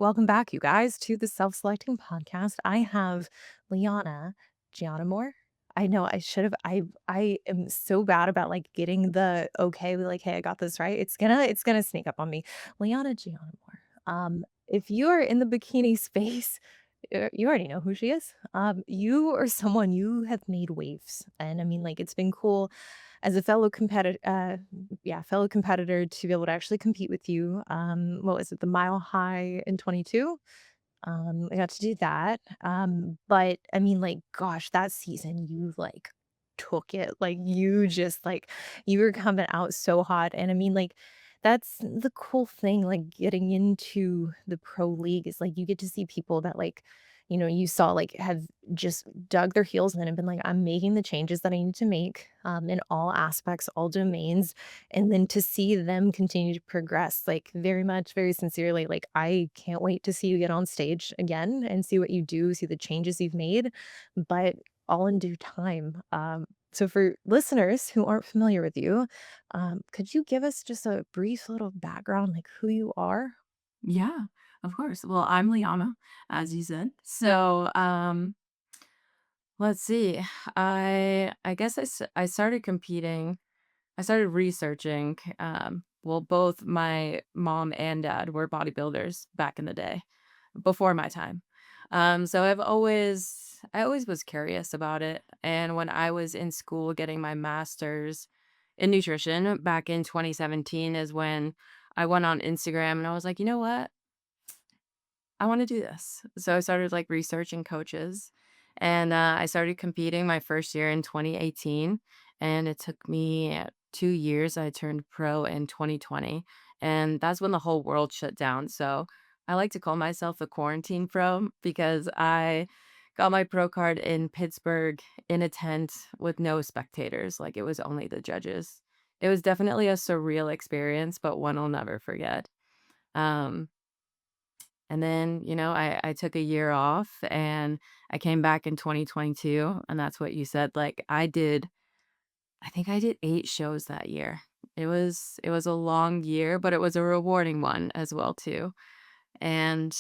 Welcome back, you guys, to the Self-Selecting Podcast. I have Liana Giannamore. I know I should have I am so bad about, like, getting the okay, like, "Hey, I got this right." It's gonna sneak up on me. Liana Giannamore. If you are in the bikini space, you already know who she is. You are someone you have made waves, and I mean, like, it's been cool as a fellow competitor to be able to actually compete with you. What was it? The Mile High in 22? I got to do that. But I mean, like, gosh, that season you like took it. Like you just like you were coming out so hot. And I mean, like, that's the cool thing, like getting into the pro league is like you get to see people that like, you saw like have just dug their heels in and been like, I'm making the changes that I need to make in all aspects, all domains. And then to see them continue to progress, like, very much, very sincerely, like, I can't wait to see you get on stage again and see what you do, see the changes you've made, but all in due time. So for listeners who aren't familiar with you, could you give us just a brief little background, like who you are? Yeah, of course. Well, I'm Liana, as you said. So, let's see. I guess I started competing. I started researching. Well, both my mom and dad were bodybuilders back in the day, before my time. So I always was curious about it. And when I was in school getting my master's in nutrition back in 2017 is when I went on Instagram and I was like, you know what? I wanna do this. So I started, like, researching coaches, and, I started competing my first year in 2018, and it took me 2 years. I turned pro in 2020, and that's when the whole world shut down, so I like to call myself a quarantine pro because I got my pro card in Pittsburgh in a tent with no spectators, like, it was only the judges. It was definitely a surreal experience, but one I'll never forget. Um and then, I took a year off and I came back in 2022, and that's what you said. Like I think I did 8 shows that year. It was a long year, but it was a rewarding one as well too. And,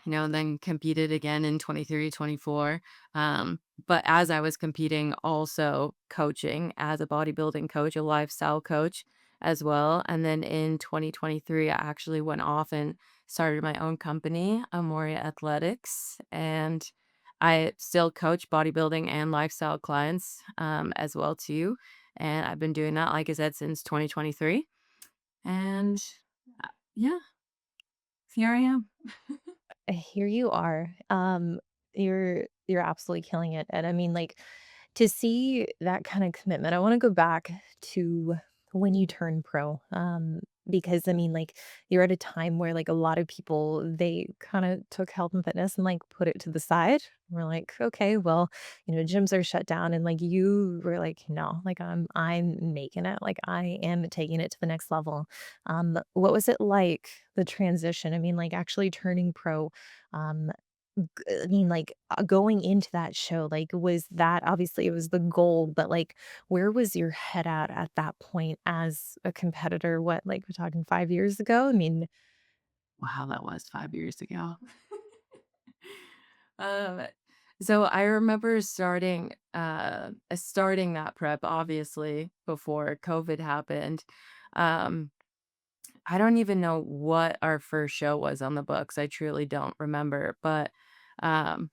then competed again in 23, 24. But as I was competing, also coaching as a bodybuilding coach, a lifestyle coach as well. And then in 2023, I actually went off and started my own company, Amore Athletics. And I still coach bodybuilding and lifestyle clients as well too. And I've been doing that, like I said, since 2023. And yeah, here I am. Here you are. You're absolutely killing it, and I mean, like, to see that kind of commitment, I wanna go back to when you turned pro, because, I mean, like, you're at a time where, like, a lot of people, they kinda took health and fitness and, like, put it to the side. We're like, "Okay, well, gyms are shut down," and, like, you were like, "No, like, I'm making it, like, I am taking it to the next level." What was it like, the transition? I mean, like, actually turning pro, um, I mean, like, going into that show, like, was that obviously, it was the goal, but, like, where was your head at that point as a competitor? What, like, we're talking 5 years ago? I mean, Wow, that was 5 years ago. Um, so I remember starting that prep, obviously, before COVID happened. Um, I don't even know what our first show was on the books, I truly don't remember, but, um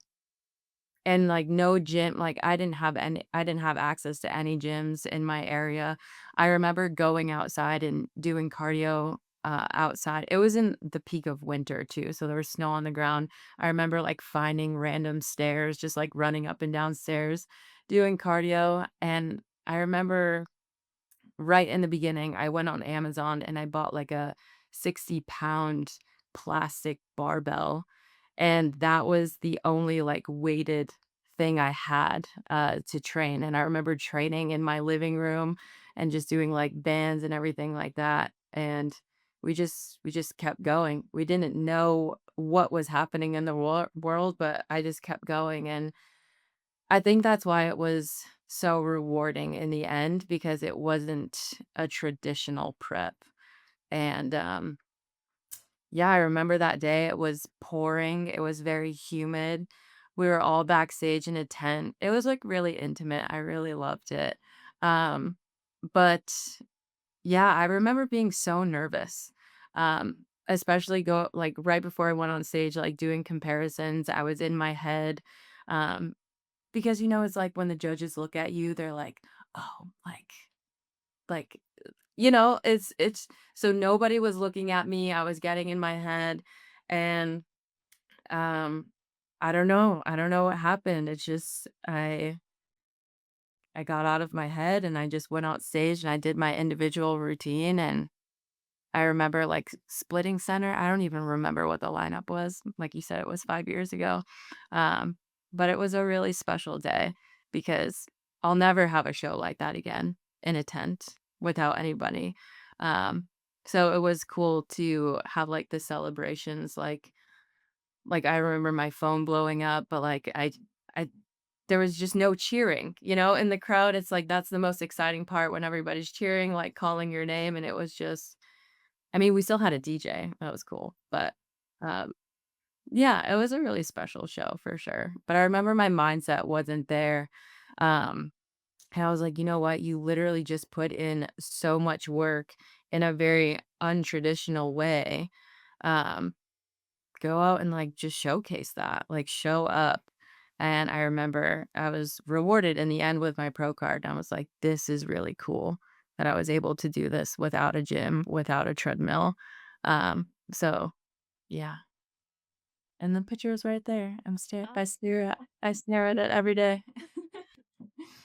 and, like, no gym like, I didn't have access to any gyms in my area. I remember going outside and doing cardio, outside. It was in the peak of winter too, so there was snow on the ground. I remember, like, finding random stairs, just, like, running up and down stairs, doing cardio, and I remember right in the beginning, I went on Amazon and I bought, like, a 60-pound plastic barbell, and that was the only, like, weighted thing I had, to train, and I remember training in my living room and just doing, like, bands and everything like that, and we just kept going. We didn't know what was happening in the world, but I just kept going, and I think that's why it was so rewarding in the end because it wasn't a traditional prep, and, Yeah, I remember that day. It was pouring. It was very humid. We were all backstage in a tent. It was like really intimate. I really loved it. Um, but yeah, I remember being so nervous. Especially go like right before I went on stage, like doing comparisons. I was in my head. Um, because it's like when the judges look at you, they're like, oh, like it's so nobody was looking at me. I was getting in my head and um I don't know. I don't know what happened. It's just I got out of my head and I just went out stage and I did my individual routine and I remember like splitting center. I don't even remember what the lineup was. Like you said, it was 5 years ago. Um, but it was a really special day because I'll never have a show like that again in a tent without anybody. Um, so it was cool to have like the celebrations, like I remember my phone blowing up, but like I there was just no cheering, in the crowd. It's like that's the most exciting part when everybody's cheering, like calling your name, and it was just I mean, we still had a DJ, that was cool, but, um, yeah, it was a really special show for sure, but I remember my mindset wasn't there, um, and I was like, "You know what? You literally just put in so much work in a very untraditional way, um, go out and, like, just showcase that, like, show up." And I remember I was rewarded in the end with my pro card, and I was like, "This is really cool that I was able to do this without a gym, without a treadmill." So yeah, and the picture is right there. I stare at it every day.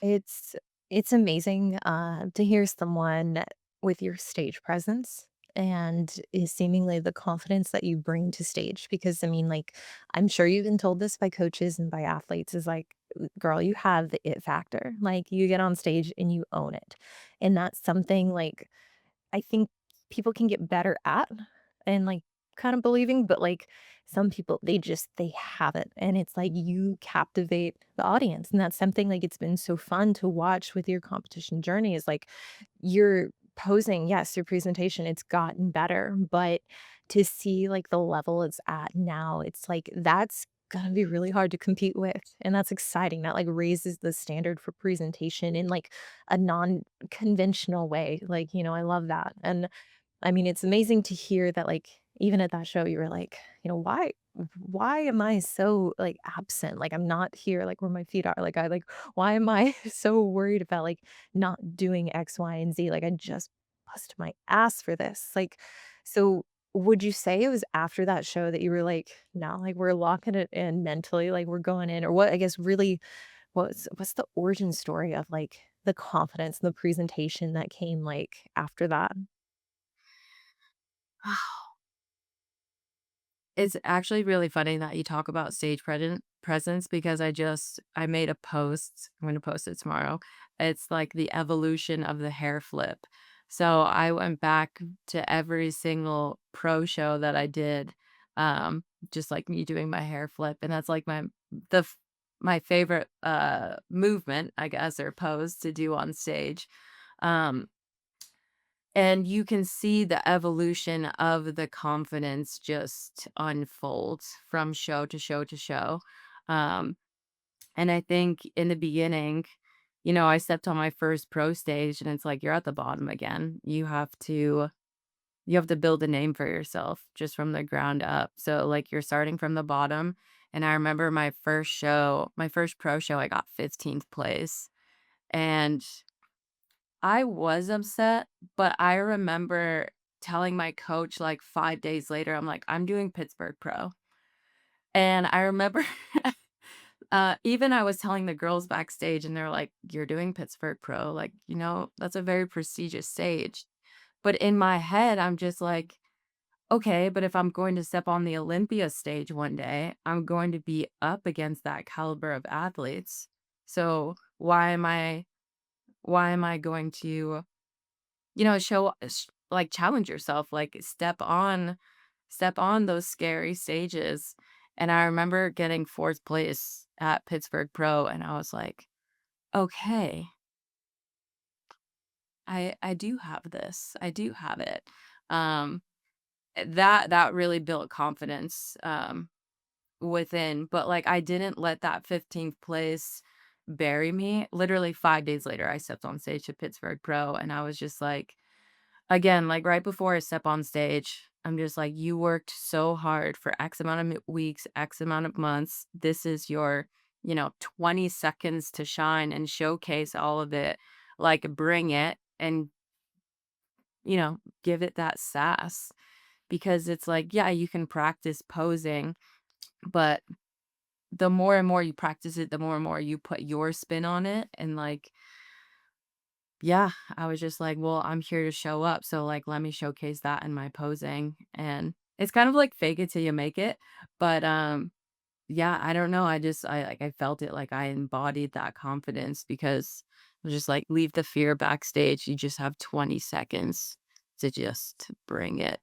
It's it's amazing, to hear someone with your stage presence and is seemingly the confidence that you bring to stage because, I mean, like, I'm sure you've been told this by coaches and by athletes is like, Girl, you have the it factor." Like, you get on stage and you own it, and that's something, like, I think people can get better at and, like, kind of believing, but, like, some people, they have it, and it's like you captivate the audience, and that's something, like, it's been so fun to watch with your competition journey is, like, you're posing yes, your presentation, it's gotten better, but to see, like, the level it's at now, it's like, that's gonna be really hard to compete with, and that's exciting. That, like, raises the standard for presentation in, like, a non-conventional way, like, I love that, and I mean, it's amazing to hear that, like, even at that show, you were like, "Why am I so, like, absent? Like, I'm not here, like, where my feet are. Like, why am I so worried about, like, not doing X, Y, and Z? Like, I just bust my ass for this." Like, so would you say it was after that show that you were like, "No, like, we're locking it in mentally, like, we're going in," or what I guess really what's the origin story of, like, the confidence and the presentation that came, like, after that? It's actually really funny that you talk about stage presence because I made a post. I'm gonna post it tomorrow. It's like the evolution of the hair flip. So I went back to every single pro show that I did, just like me doing my hair flip, and that's like the f my favorite, movement, I guess, or pose to do on stage. Um and you can see the evolution of the confidence just unfold from show to show to show. Um, and I think in the beginning, I stepped on my first pro stage and it's like you're at the bottom again. You have to build a name for yourself just from the ground up. So like you're starting from the bottom. And I remember my first pro show, I got 15th place. And I was upset, but I remember telling my coach, like, 5 days later, I'm like, "I'm doing Pittsburgh Pro." And I remember, even I was telling the girls backstage, and they're like, "You're doing Pittsburgh Pro, like, that's a very prestigious stage." But in my head, I'm just like, "Okay, but if I'm going to step on the Olympia stage one day, I'm going to be up against that caliber of athletes. So why am I going to" like, challenge yourself, like, step on those scary stages, and I remember getting 4th place at Pittsburgh Pro, and I was like, "Okay, I do have this, I do have it." Um, that really built confidence, within, but, like, I didn't let that 15th place bury me. Literally 5 days later, I stepped on stage at Pittsburgh Pro, and I was just like again, like, right before I step on stage, I'm just like, "You worked so hard for X amount of weeks, X amount of months. This is your, 20 seconds to shine and showcase all of it. Like, bring it and, give it that sass." Because it's like, yeah, you can practice posing, but the more and more you practice it, the more and more you put your spin on it, and, like, yeah, I was just like, "Well, I'm here to show up, so, like, let me showcase that in my posing," and it's kind of like fake it till you make it, but, yeah, I don't know, I felt it, like, I embodied that confidence because I was just like, "Leave the fear backstage, you just have 20 seconds to just bring it."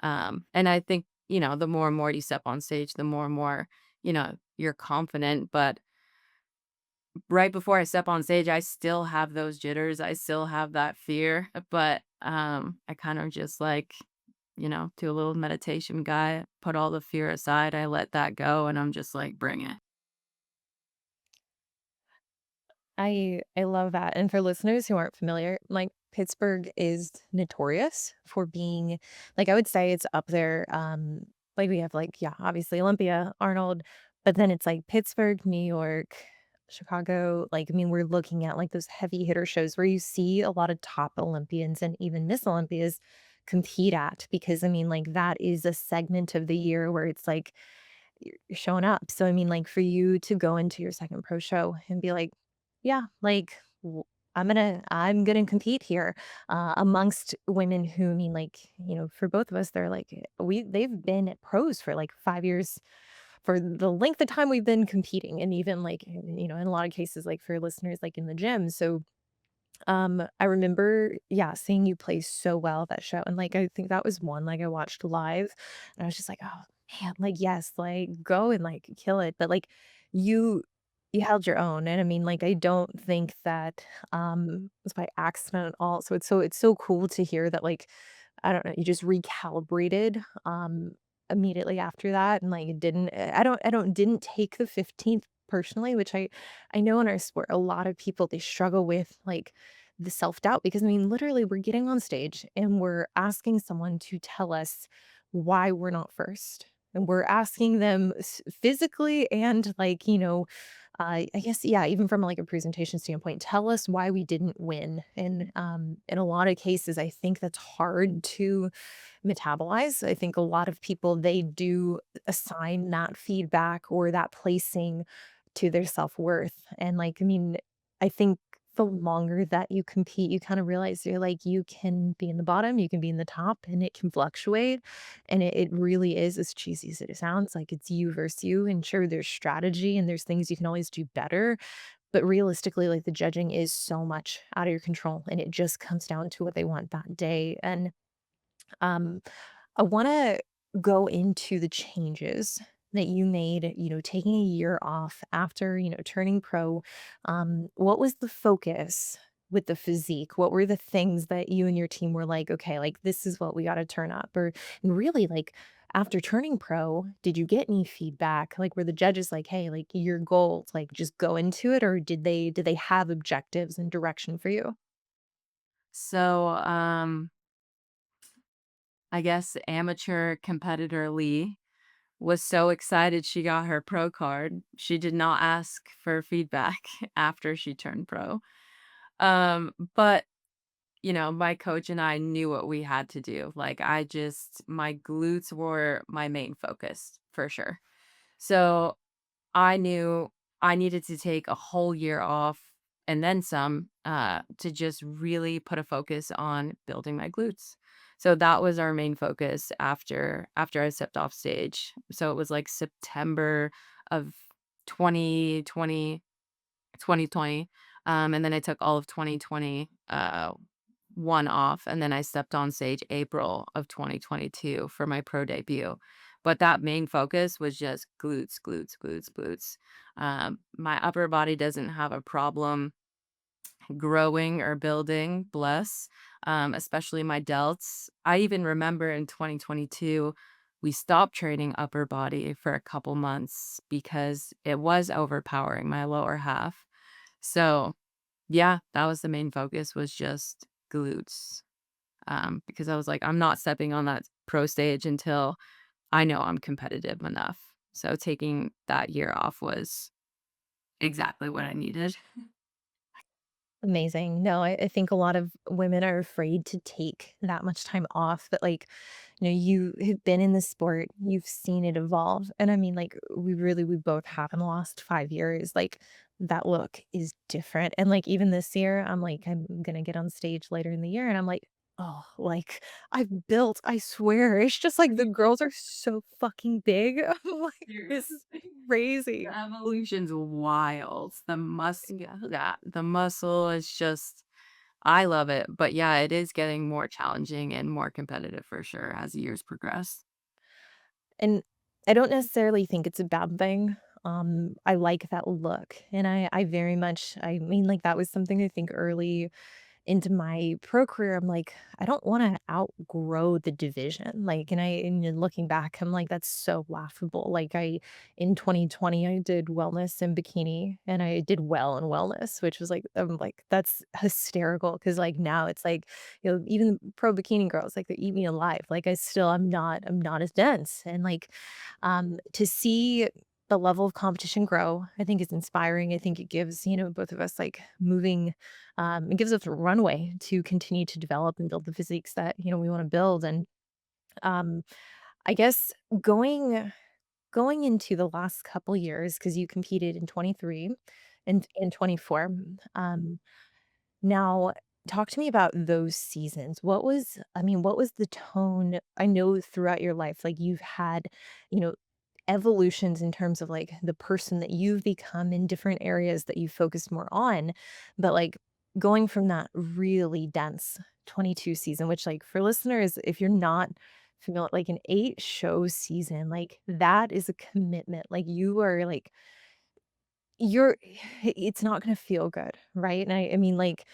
And I think, the more and more you step on stage, the more and more, you're confident, but right before I step on stage, I still have those jitters, I still have that fear, but, I kind of just, like, do a little meditation guy, put all the fear aside, I let that go, and I'm just like, "Bring it." I love that, and for listeners who aren't familiar, like, Pittsburgh is notorious for being like, I would say it's up there, like, we have, like, yeah, obviously Olympia, Arnold, but then it's, like, Pittsburgh, New York, Chicago, like, I mean, we're looking at, like, those heavy hitter shows where you see a lot of top Olympians and even Miss Olympias compete at because, I mean, like, that is a segment of the year where it's, like, you're showing up. So, I mean, like, for you to go into your second pro show and be like, "Yeah, like, I'm gonna compete here," amongst women who, I mean, like, for both of us, they're like, they've been at pros for, like, 5 years for the length of time we've been competing, and even, like, in a lot of cases, like, for listeners, like, in the gym, so I remember, yeah, seeing you play so well that show, and, like, I think that was one, like, I watched live, and I was just like, "Oh, man, like, yes, like, go and, like, kill it," but, like, you you held your own, and I mean, like, I don't think that, was by accident at all, so it's so cool to hear that, like, I don't know, you just recalibrated, immediately after that, and, like, it didn't I don't didn't take the 15th personally, which I know in our sport, a lot of people, they struggle with, like, the self-doubt because, I mean, literally, we're getting on stage and we're asking someone to tell us why we're not first, and we're asking them physically and, like, I guess, yeah, even from, like, a presentation standpoint, tell us why we didn't win, and, in a lot of cases, I think that's hard to metabolize. I think a lot of people, they do assign that feedback or that placing to their self-worth, and, like, I mean, I think the longer that you compete, you kinda realize you're like, you can be in the bottom, you can be in the top, and it can fluctuate, and it really is as cheesy as it sounds, like, it's you versus you, and sure, there's strategy and there's things you can always do better, but realistically, like, the judging is so much out of your control, and it just comes down to what they want that day, and, um I wanna go into the changes that you made, taking a year off after, turning pro. What was the focus with the physique? What were the things that you and your team were like, okay, like this is what we gotta turn up? Or and really like after turning pro, did you get any feedback? Like were the judges like, hey, like your goals, like just go into it, or did they have objectives and direction for you? So, I guess amateur competitor Lee was so excited she got her pro card. She did not ask for feedback after she turned pro. But my coach and I knew what we had to do. Like my glutes were my main focus for sure. So I knew I needed to take a whole year off and then some to just really put a focus on building my glutes. So that was our main focus after I stepped off stage. So it was like September of 2020 2020, and then I took all of 2020, one off, and then I stepped on stage April of 2022 for my pro debut. But that main focus was just glutes, glutes, glutes, glutes. My upper body doesn't have a problem growing or building, bless, especially my delts. I even remember in 2022, we stopped training upper body for a couple months because it was overpowering my lower half. So, yeah, that was the main focus was just glutes. Because I was like, I'm not stepping on that pro stage until I know I'm competitive enough. So taking that year off was exactly what I needed. Amazing. No, I think a lot of women are afraid to take that much time off, but like, you have been in the sport, you've seen it evolve. And I mean, like, we both have in the last 5 years, like, that look is different. And like, even this year, I'm like, I'm going to get on stage later in the year. And I'm like, oh, like, I've built, I swear, it's just like the girls are so fucking big. I'm like, this is Seriously. crazy. The evolution's wild. Yeah, the muscle is just I love it. But yeah, it is getting more challenging and more competitive for sure as years progress. And I don't necessarily think it's a bad thing. I like that look, and I very much I mean, like, that was something I think early into my pro career, I'm like, I don't wanna outgrow the division, like, and then looking back, I'm like, that's so laughable, like, in 2020, I did wellness and bikini, and I did well in wellness, which was like I'm like, that's hysterical because like, now it's like, even pro bikini girls, like, they eat me alive, like, I'm not as dense, and, like, to see the level of competition grow, I think is inspiring, I think it gives, both of us, like, it gives us a runway to continue to develop and build the physiques that, we wanna build, and, um, I guess going into the last couple years, because you competed in 23 and 24, now, talk to me about those seasons. What was the tone? I know throughout your life, like, you've had, you know, evolutions in terms of, like, the person that you've become in different areas that you focused more on, but, like, going from that really dense 22 season, which, like, for listeners, if you're not familiar, like, an 8-show season, like, that is a commitment. Like, you are, like you're it's not gonna feel good, right? And I mean, like,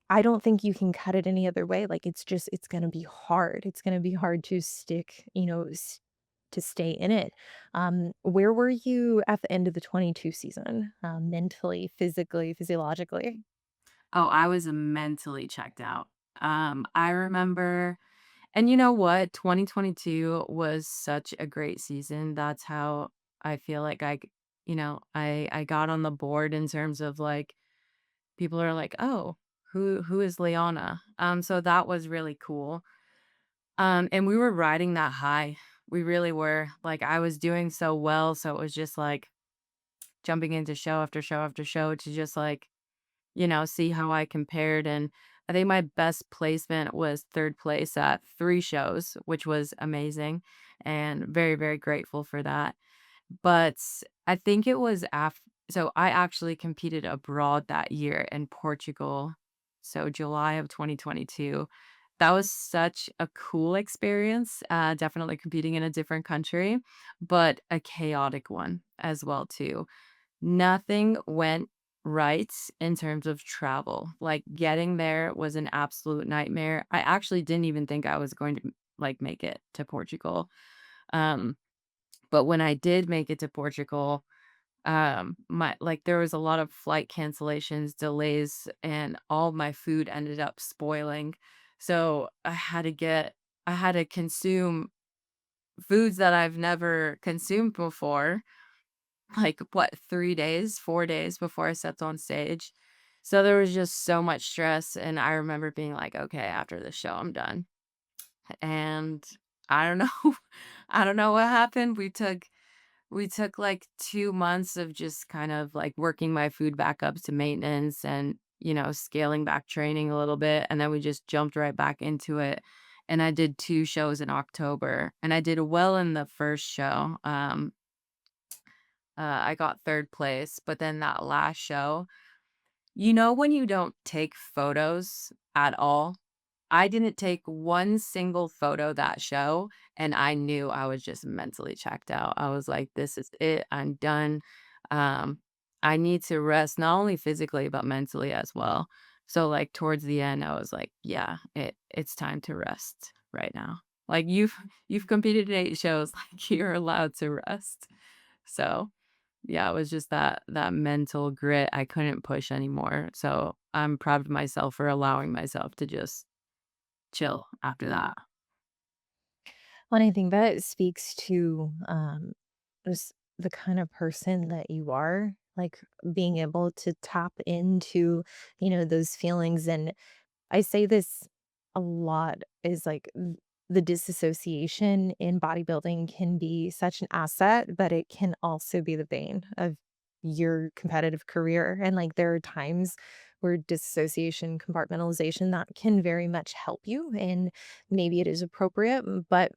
I don't think you can cut it any other way, like, it's gonna be hard. It's gonna be hard to stick, to stay in it. Where were you at the end of the 22 season, mentally, physically, physiologically? Oh, I was mentally checked out. I remember and you know what? 2022 was such a great season. That's how I feel like I got on the board in terms of like people are like, "Oh, who is Liana?" So that was really cool. And we were riding that high. We really were. Like I was doing so well, so it was just like jumping into show after show after show to just like see how I compared, and I think my best placement was 3rd place at 3 shows, which was amazing, and very, very grateful for that. But I think it was so I actually competed abroad that year in Portugal, so July of 2022. That was such a cool experience, definitely competing in a different country, but a chaotic one as well too. Nothing went right in terms of travel. Like, getting there was an absolute nightmare. I actually didn't even think I was going to, like, make it to Portugal. Um, but when I did make it to Portugal, there was a lot of flight cancellations, delays, and all my food ended up spoiling. So, I had to consume foods that I've never consumed before like, what, 3 days, 4 days before I stepped on stage. So there was just so much stress, and I remember being like, "Okay, after this show, I'm done." And I don't know I don't know what happened. We took, like, 2 months of just kind of, like, working my food back up to maintenance and, scaling back training a little bit, and then we just jumped right back into it, and I did 2 shows in October, and I did well in the 1st show. I got 3rd place, but then that last show, when you don't take photos at all? I didn't take one single photo that show, and I knew I was just mentally checked out. I was like, "This is it. I'm done." Um, I need to rest not only physically, but mentally as well. So, like, towards the end, I was like, "Yeah, it's time to rest right now." Like, you've competed in 8 shows, like, you're allowed to rest. So, yeah, it was just that mental grit. I couldn't push anymore. So, I'm proud of myself for allowing myself to just chill after that. Well, and I think that speaks to, just the kind of person that you are, like, being able to tap into, those feelings, and I say this a lot is like the disassociation in bodybuilding can be such an asset, but it can also be the bane of your competitive career. And like there are times where disassociation, compartmentalization, that can very much help you. And maybe it is appropriate, but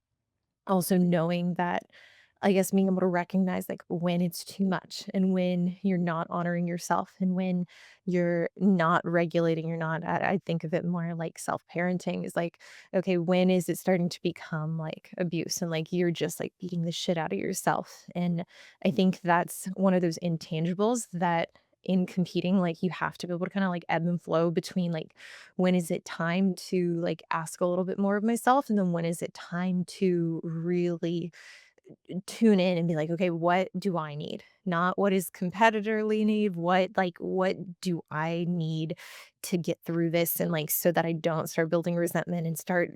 also knowing that, I guess, being able to recognize, like, when it's too much and when you're not honoring yourself and when you're not regulating, you're not I think of it more like self-parenting is like, okay, when is it starting to become, like, abuse and, like, you're just, like, beating the shit out of yourself, and I think that's one of those intangibles that in competing, like, you have to be able to kinda, like, ebb and flow between, like, when is it time to, like, ask a little bit more of myself, and then when is it time to really tune in and be like, "Okay, what do I need?" Not what does competitorly need, what do I need to get through this and, like, so that I don't start building resentment and start,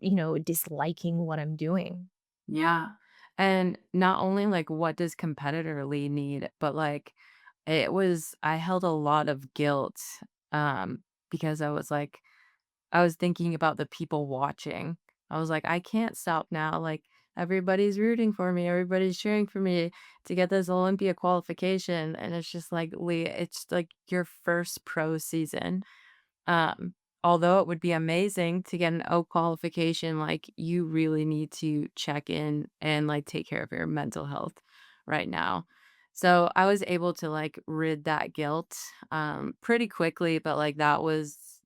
disliking what I'm doing. Yeah. And not only like what does competitorly need, but like I held a lot of guilt because I was thinking about the people watching. I was like, I can't stop now. Like everybody's rooting for me, everybody's cheering for me to get this Olympia qualification. And it's just like, Lee, it's like your first pro season. Um, Although it would be amazing to get an O qualification, like, you really need to check in and, like, take care of your mental health right now. So, I was able to, like, rid that guilt, pretty quickly, but, like, that was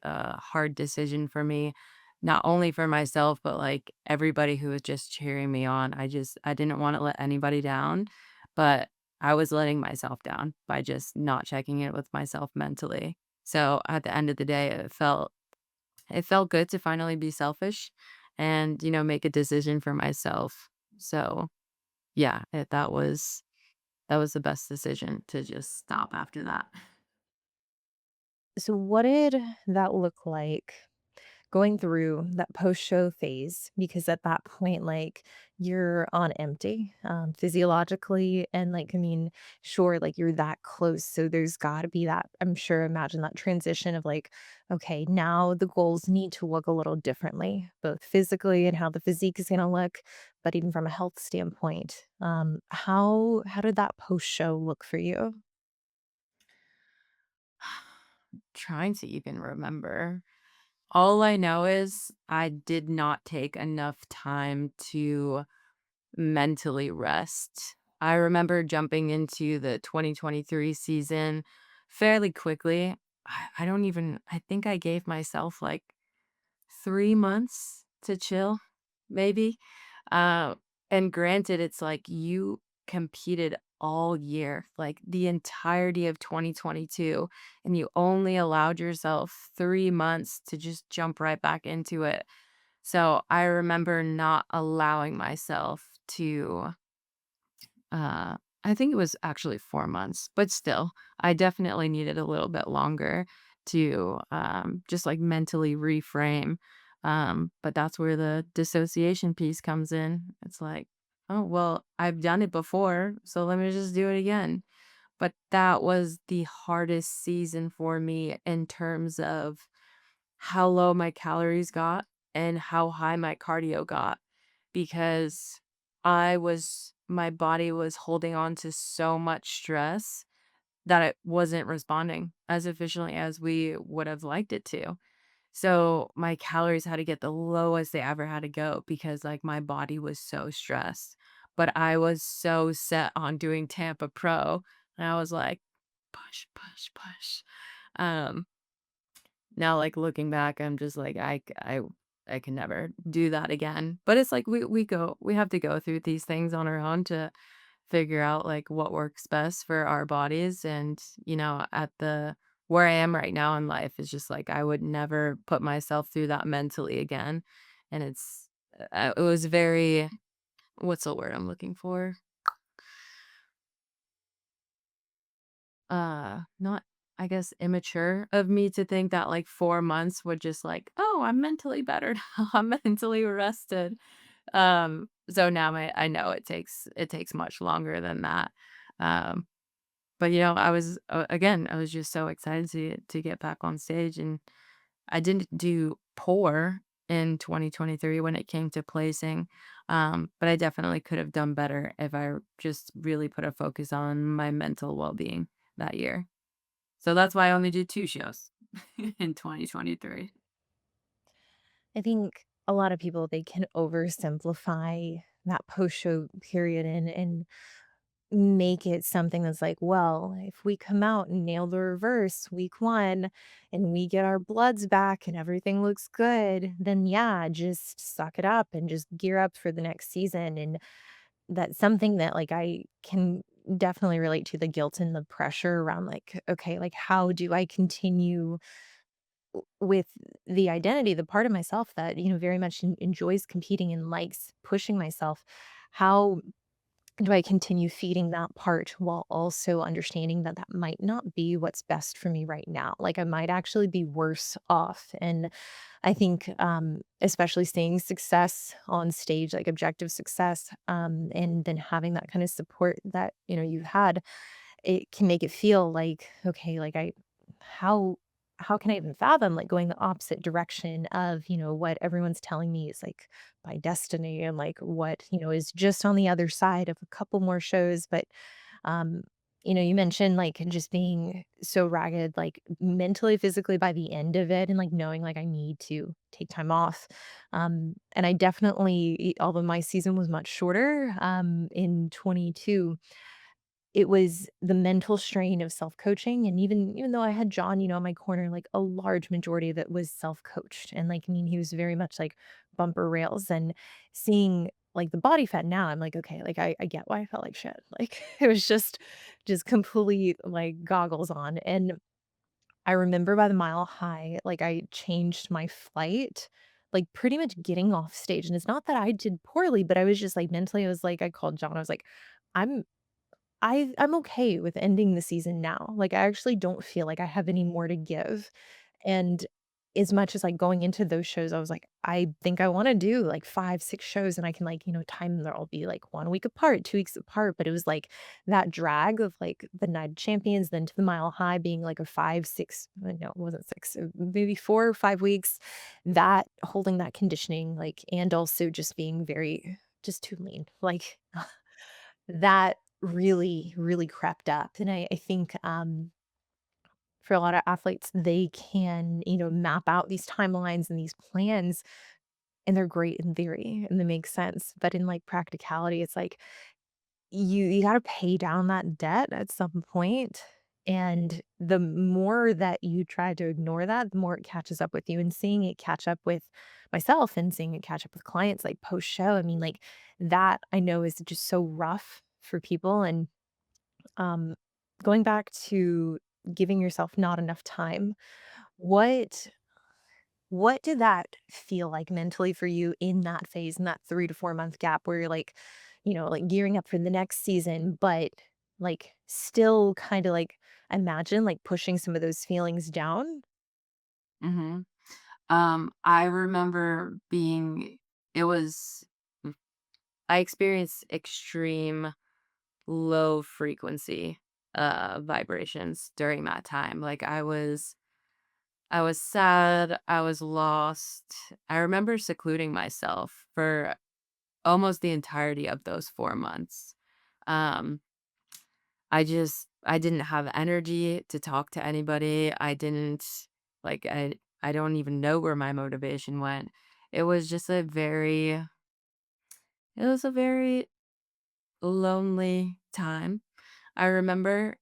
a hard decision for me, not only for myself, but, like, everybody who was just cheering me on. I didn't wanna let anybody down, but I was letting myself down by just not checking in with myself mentally. So at the end of the day, it felt good to finally be selfish and, make a decision for myself. So, yeah, that was the best decision to just stop after that. So what did that look like going through that post-show phase? Because at that point, like, you're on empty, physiologically, and, like, I mean, sure, like, you're that close, so there's gotta be that I'm sure imagine that transition of, like, okay, now the goals need to look a little differently, both physically and how the physique is gonna look, but even from a health standpoint. How did that post-show look for you? Trying to even remember. All I know is I did not take enough time to mentally rest. I remember jumping into the 2023 season fairly quickly. I don't even I think I gave myself, like, 3 months to chill, maybe. Uh, and granted, it's like you competed all year, like, the entirety of 2022, and you only allowed yourself 3 months to just jump right back into it. So, I remember not allowing myself to, uh I think it was actually 4 months, but still, I definitely needed a little bit longer to, just, like, mentally reframe, but that's where the dissociation piece comes in. It's like, "Oh, well, I've done it before, so let me just do it again." But that was the hardest season for me in terms of how low my calories got and how high my cardio got because my body was holding on to so much stress that it wasn't responding as efficiently as we would have liked it to. So my calories had to get the lowest they ever had to go because like my body was so stressed. But I was so set on doing Tampa Pro and I was like push push push. Um Now, like, looking back, I'm just like, I can never do that again. But it's like we have to go through these things on our own to figure out like what works best for our bodies. And, at the where I am right now in life is just like I would never put myself through that mentally again. And it was very, what's the word I'm looking for? Not, I guess, immature of me to think that like 4 months would just like, oh, I'm mentally better now. I'm mentally rested. So now I know it takes much longer than that. Um, but again, I was just so excited to get back on stage, and I didn't do poor in 2023 when it came to placing. But I definitely could have done better if I just really put a focus on my mental well-being that year. So that's why I only did 2 shows in 2023. I think a lot of people, they can oversimplify that post-show period and make it something that's like, well, if we come out and nail the reverse week 1 and we get our bloods back and everything looks good, then yeah, just suck it up and just gear up for the next season. And that's something that like I can definitely relate to, the guilt and the pressure around like, okay, like how do I continue with the identity, the part of myself that, very much enjoys competing and likes pushing myself? How do I continue feeding that part while also understanding that that might not be what's best for me right now? Like I might actually be worse off. And I think, especially seeing success on stage, like objective success, and then having that kind of support that, you've had, it can make it feel like, okay, like how, how can I even fathom like going the opposite direction of, what everyone's telling me is like by destiny and like what, is just on the other side of a couple more shows. But um, you mentioned like just being so ragged, like mentally, physically by the end of it, and like knowing like I need to take time off. And I definitely, although my season was much shorter, in 22, it was the mental strain of self-coaching, and even though I had John, in my corner, like, a large majority of it was self-coached, and, like, I mean, he was very much, like, bumper rails, and seeing, like, the body fat now, I'm like, "Okay, like, I get why I felt like shit." Like, it was just complete, like, goggles on, and I remember by the mile high, like, I changed my flight, like, pretty much getting off stage, and it's not that I did poorly, but I was just, like, mentally, I was like I called John, I was like, "I'm I'm okay with ending the season now. Like, I actually don't feel like I have any more to give." And as much as, like, going into those shows, I was like, "I think I wanna do, like, 5, 6 shows, and I can, like, time them. They'll be, like, 1 week apart, 2 weeks apart." But it was, like, that drag of, like, the Night of Champions, then to the Mile High being, like, a 5, 6 no, it wasn't 6, maybe 4 or 5 weeks, that holding that conditioning, like, and also just being very just too lean, like that really, really crept up, and I think, for a lot of athletes, they can, map out these timelines and these plans, and they're great in theory, and they make sense, but in, like, practicality, it's like, you gotta pay down that debt at some point, and the more that you try to ignore that, the more it catches up with you, and seeing it catch up with myself and seeing it catch up with clients, like, post-show, I mean, like, that I know is just so rough for people, and um, going back to giving yourself not enough time, what what did that feel like mentally for you in that phase, in that 3 to 4 month gap where you're like, like gearing up for the next season, but like still kind of like imagine like pushing some of those feelings down? Mhm. I remember it was I experienced extreme low frequency, vibrations during that time. Like, I was sad, I was lost. I remember secluding myself for almost the entirety of those 4 months. Um, I didn't have energy to talk to anybody. I didn't like, I don't even know where my motivation went. It was just it was a very lonely time, I remember.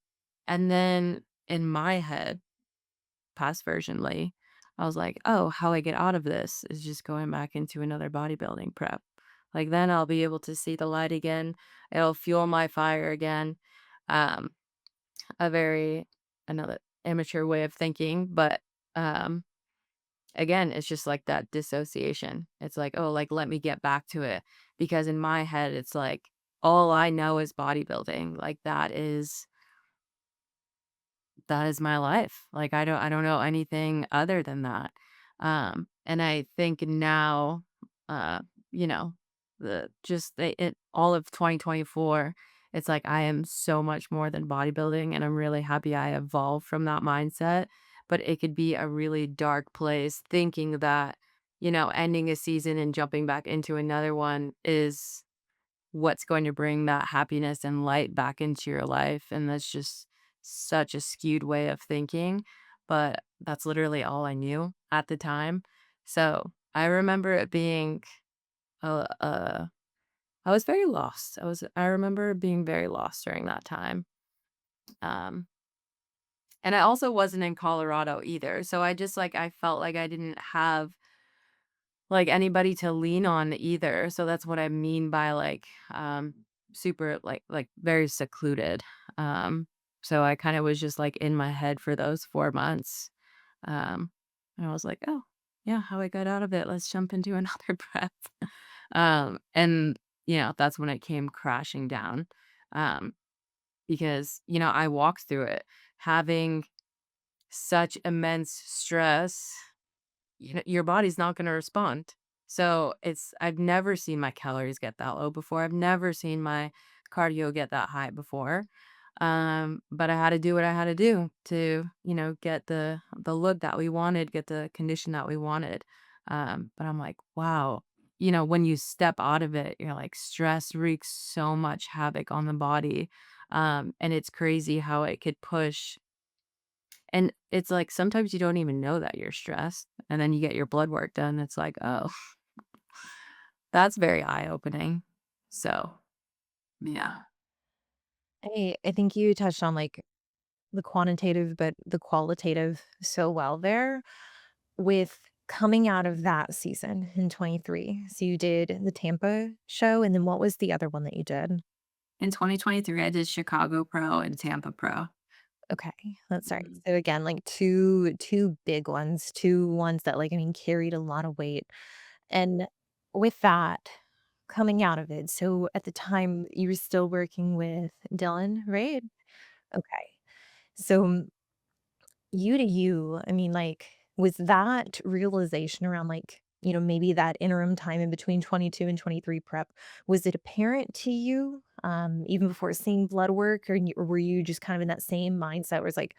And then in my head, past versionly, I was like, "Oh, how I get out of this is just going back into another bodybuilding prep." Like, then I'll be able to see the light again. It'll fuel my fire again. Um, a very another immature way of thinking, but, um, again, it's just like that dissociation. It's like, "Oh, like, let me get back to it." Because in my head, it's like, all I know is bodybuilding. Like, that is my life. Like, I don't know anything other than that. And I think now, uh, you know, the just the it all of 2024, it's like I am so much more than bodybuilding, and I'm really happy I evolved from that mindset. But it could be a really dark place thinking that, ending a season and jumping back into another one is what's going to bring that happiness and light back into your life, and that's just such a skewed way of thinking, but that's literally all I knew at the time. So, I remember it being, uh I was very lost. I remember being very lost during that time, um, and I also wasn't in Colorado either, so I felt like I didn't have like, anybody to lean on either, so that's what I mean by, like, super, very secluded, um, so I kinda was just, like, in my head for those 4 months, um, and I was like, "Oh, yeah, how I got out of it, let's jump into another breath." And, that's when it came crashing down, um, because, I walked through it having such immense stress. Your body's not gonna respond. So, I've never seen my calories get that low before, I've never seen my cardio get that high before, but I had to do what I had to do to, get the look that we wanted, get the condition that we wanted, but I'm like, "Wow." When you step out of it, you're like, stress wreaks so much havoc on the body, and it's crazy how it could push, and it's like sometimes you don't even know that you're stressed, and then you get your blood work done, it's like, "Oh, that's very eye-opening." So, yeah. I think you touched on, like, the quantitative, but the qualitative so well there with coming out of that season in 23. So you did the Tampa show, and then what was the other one that you did? In 2023, I did Chicago Pro and Tampa Pro. Okay, that's right. Mhm. So again, like two big ones, two ones that like I mean carried a lot of weight. And with that, coming out of it, so at the time you were still working with Dylan, right? Okay. So you to you, I mean, like, was that realization around like, maybe that interim time in between 22 and 23 prep, was it apparent to you even before seeing blood work, or were you just kind of in that same mindset where it's like,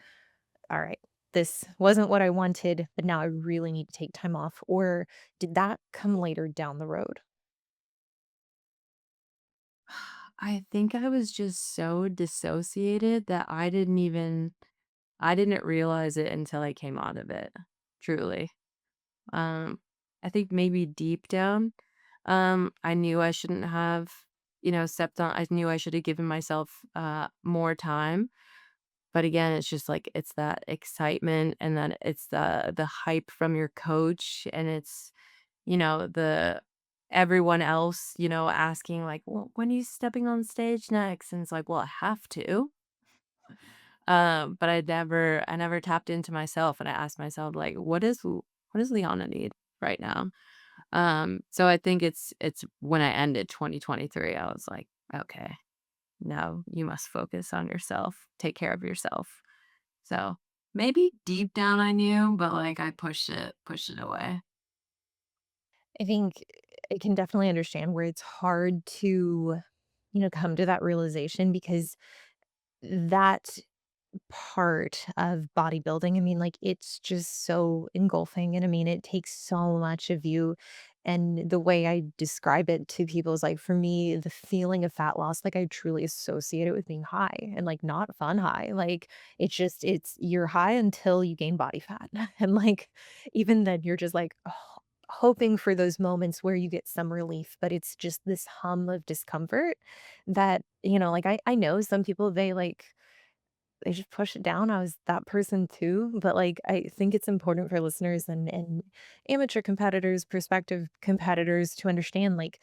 all right, this wasn't what I wanted, but now I really need to take time off? Or did that come later down the road? I think I was just so dissociated that I didn't realize it until I came out of it, truly. Um, I think maybe deep down, I knew I shouldn't have, stepped on I knew I should have given myself, more time. But again, it's just like it's that excitement, and then it's the hype from your coach, and it's, the everyone else, asking like, "Well, when are you stepping on stage next?" And it's like, "Well, I have to." But I never tapped into myself, and I asked myself like, what does Liana need right now?" So I think it's when I ended 2023, I was like, "Okay, now you must focus on yourself, take care of yourself." So, maybe deep down I knew, but, like, I pushed it away. I think I can definitely understand where it's hard to, come to that realization because that part of bodybuilding, I mean, like, it's just so engulfing, and I mean, it takes so much of you, and the way I describe it to people is, like, for me, the feeling of fat loss, like, I truly associate it with being high and, like, not fun high, like, it's you're high until you gain body fat, and, like, even then, you're just, like, hoping for those moments where you get some relief, but it's just this hum of discomfort that, like, I know some people, they just push it down. I was that person too, but, like, I think it's important for listeners and amateur competitors, prospective competitors to understand, like,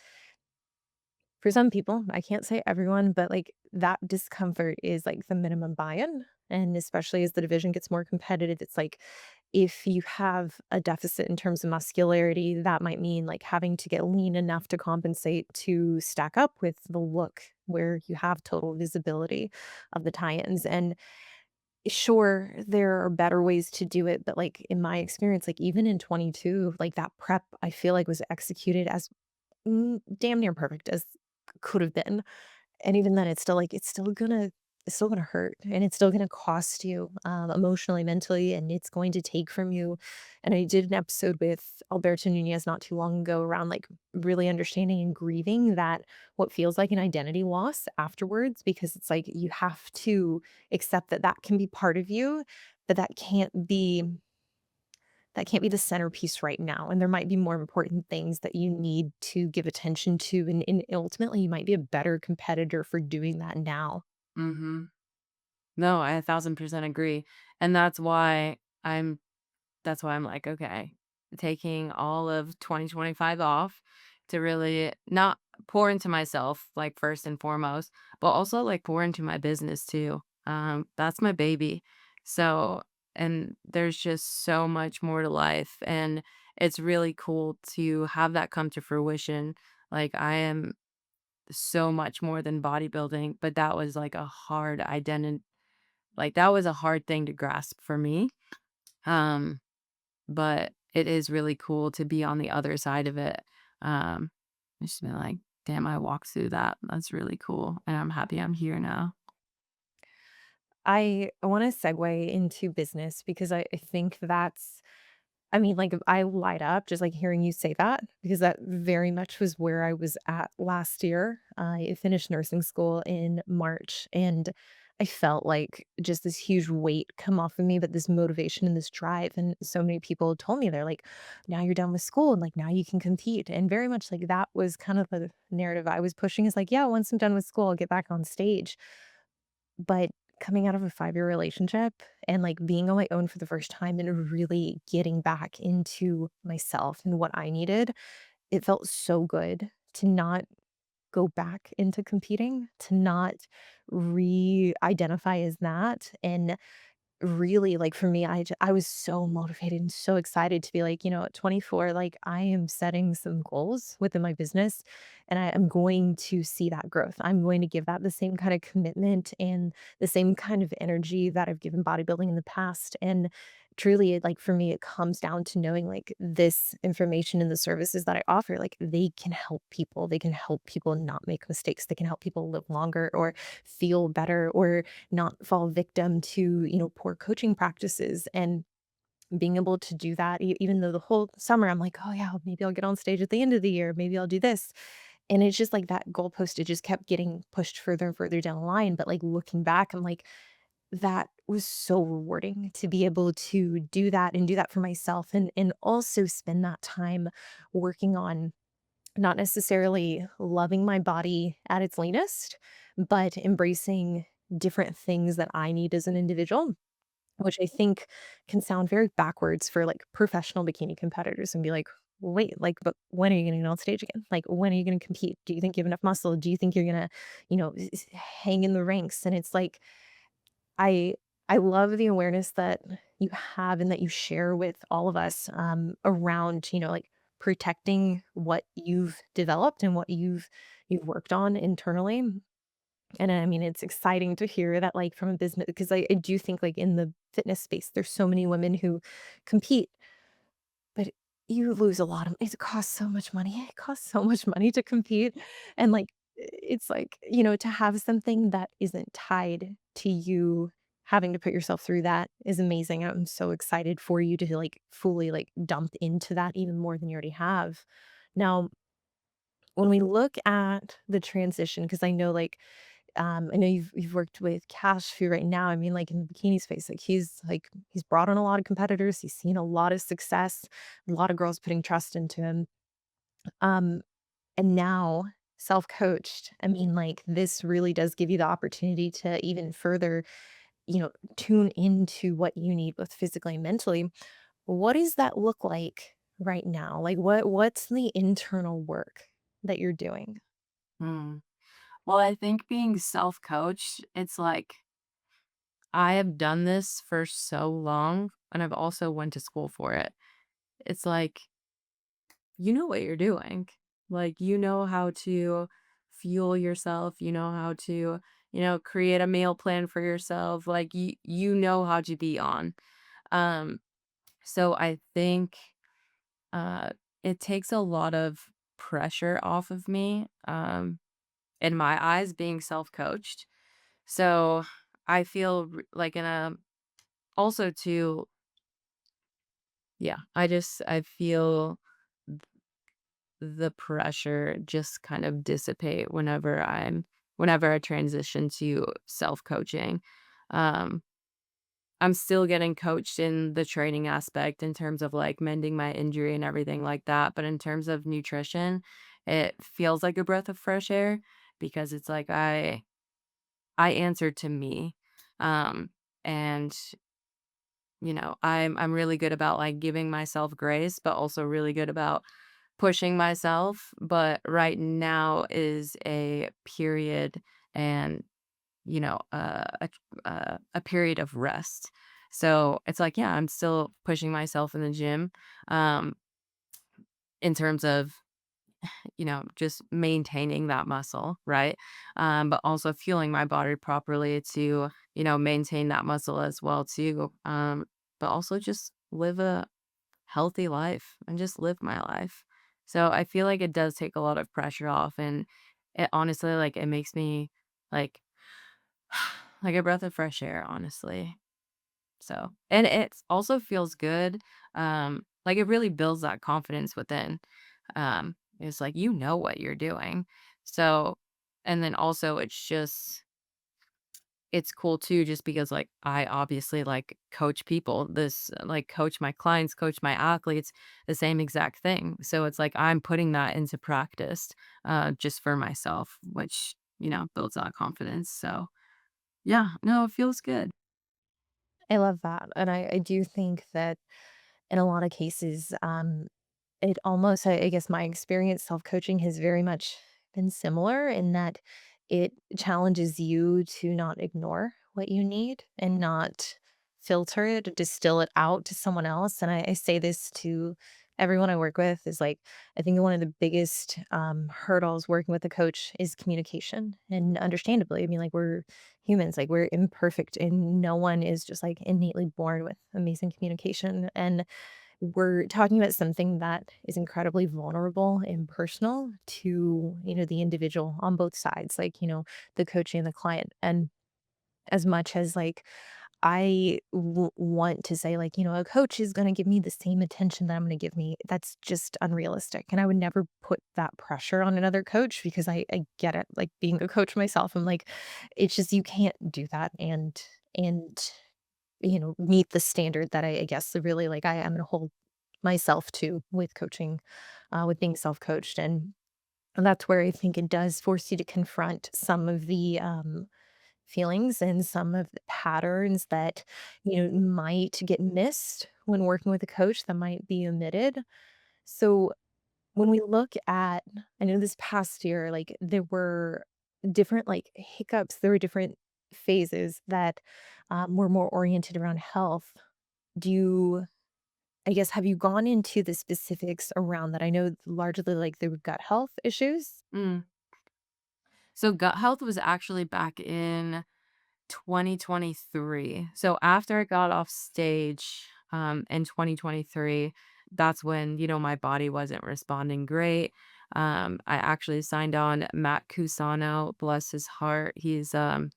For some people, I can't say everyone, but, like, that discomfort is, like, the minimum buy-in, and especially as the division gets more competitive, it's like, if you have a deficit in terms of muscularity, that might mean, like, having to get lean enough to compensate to stack up with the look where you have total visibility of the tie-ins, and sure, there are better ways to do it, but, like, in my experience, like, even in 22, like, that prep, I feel like was executed as damn near perfect as could have been, and even then, it's still, like, it's still gonna hurt, and it's still gonna cost you, emotionally, mentally, and it's going to take from you, and I did an episode with Alberto Nunez not too long ago around, like, really understanding and grieving that what feels like an identity loss afterwards, because it's like you have to accept that that can be part of you, but that can't be the centerpiece right now, and there might be more important things that you need to give attention to, and ultimately, you might be a better competitor for doing that now. Mhm. No, I 1,000% agree, and that's why I'm like, "Okay, taking all of 2025 off to really not pour into myself, like, first and foremost, but also, like, pour into my business too." That's my baby. So and there's just so much more to life, and it's really cool to have that come to fruition. Like, I am so much more than bodybuilding, but that was, like, a hard identity. Like, that was a hard thing to grasp for me. Um but it is really cool to be on the other side of it. Um, just been like, "Damn, I walked through that. That's really cool, and I'm happy I'm here now." I wanna segue into business because I think that's I mean, like, I light up just, like, hearing you say that because that very much was where I was at last year. I finished nursing school in March, and I felt like just this huge weight come off of me, but this motivation and this drive, and so many people told me, they're like, "Now you're done with school, and, like, now you can compete," and very much, like, that was kind of the narrative I was pushing is like, "Yeah, once I'm done with school, I'll get back on stage." But coming out of a 5-year relationship and, like, being on my own for the first time and really getting back into myself and what I needed, it felt so good to not go back into competing, to not re-identify as that, and really, like, for me, I was so motivated and so excited to be like, at 24, like, I am setting some goals within my business, and I am going to see that growth. I'm going to give that the same kind of commitment and the same kind of energy that I've given bodybuilding in the past, and truly, like, for me, it comes down to knowing, like, this information and the services that I offer, like, they can help people. They can help people not make mistakes. They can help people live longer or feel better or not fall victim to, poor coaching practices, and being able to do that even though the whole summer I'm like, "Oh, yeah, maybe I'll get on stage at the end of the year. Maybe I'll do this." And it's just like that goalpost, it just kept getting pushed further and further down the line, but, like, looking back, I'm like, that was so rewarding to be able to do that and do that for myself, and also spend that time working on not necessarily loving my body at its leanest, but embracing different things that I need as an individual, which I think can sound very backwards for, like, professional bikini competitors and be like, "Wait, like, but when are you gonna get on stage again? Like, when are you gonna compete? Do you think you have enough muscle? Do you think you're gonna, hang in the ranks?" And it's like, I I love the awareness that you have and that you share with all of us, around, like, protecting what you've developed and what you've worked on internally. And I mean, it's exciting to hear that, like, from a business because I do think, like, in the fitness space, there's so many women who compete, but you lose a lot of it costs so much money. It costs so much money to compete, and, like, it's like, to have something that isn't tied to you having to put yourself through that is amazing. I'm so excited for you to, like, fully, like, dump into that even more than you already have. Now, when we look at the transition, because I know you've worked with Cash Fu right now. I mean, like, in the bikini space, like, he's brought on a lot of competitors. He's seen a lot of success, a lot of girls putting trust into him. Um, and now self-coached. I mean, like, this really does give you the opportunity to even further, tune into what you need both physically and mentally. What does that look like right now? Like, what's the internal work that you're doing? Hmm. Well, I think being self-coached, it's like I have done this for so long, and I've also went to school for it. It's like, you know what you're doing. Like, you know how to fuel yourself, you know how to, create a meal plan for yourself. Like, you know how to be on. Um, so I think uh it takes a lot of pressure off of me, in my eyes, being self-coached. So I feel like in a also too, yeah, I feel the pressure just kind of dissipate whenever I transition to self-coaching. Um, I'm still getting coached in the training aspect in terms of, like, mending my injury and everything like that, but in terms of nutrition, it feels like a breath of fresh air because it's like I answer to me, um, and I'm really good about, like, giving myself grace, but also really good about pushing myself, but right now is a period and, a period of rest. So, it's like, yeah, I'm still pushing myself in the gym, um, in terms of, just maintaining that muscle, right? But also fueling my body properly to, maintain that muscle as well too, but also just live a healthy life and just live my life. So I feel like it does take a lot of pressure off, and it honestly, like, it makes me like like a breath of fresh air, honestly. So, and it also feels good. Like, it really builds that confidence within. It's like you know what you're doing. So, and then also it's cool too just because, like, I obviously, like, coach people, like, coach my clients, coach my athletes, the same exact thing. So it's like I'm putting that into practice, just for myself, which, builds that confidence. So, yeah, no, it feels good. I love that, and I do think that in a lot of cases, it almost I guess my experience self-coaching has very much been similar in that it challenges you to not ignore what you need and not filter it, distill it out to someone else, and I say this to everyone I work with is, like, I think one of the biggest, hurdles working with a coach is communication, and understandably, I mean, like, we're humans, like, we're imperfect, and no one is just, like, innately born with amazing communication, and we're talking about something that is incredibly vulnerable and personal to, the individual on both sides, like, the coach and the client. And as much as like want to say like, a coach is going to give me the same attention that I'm going to give me, that's just unrealistic. And I would never put that pressure on another coach because I get it. Like being a coach myself, I'm like, it's just you can't do that and meet the standard that I guess really like I am gonna hold myself to with coaching, with being self-coached. And that's where I think it does force you to confront some of the feelings and some of the patterns that, might get missed when working with a coach that might be omitted. So when we look at, I know this past year, like there were different like hiccups, there were different phases that were more oriented around health. Do you, I guess, have you gone into the specifics around that? I know largely like there were gut health issues. Mm. So gut health was actually back in 2023. So after I got off stage, in 2023, that's when, my body wasn't responding great. I actually signed on Matt Cusano, bless his heart. He's a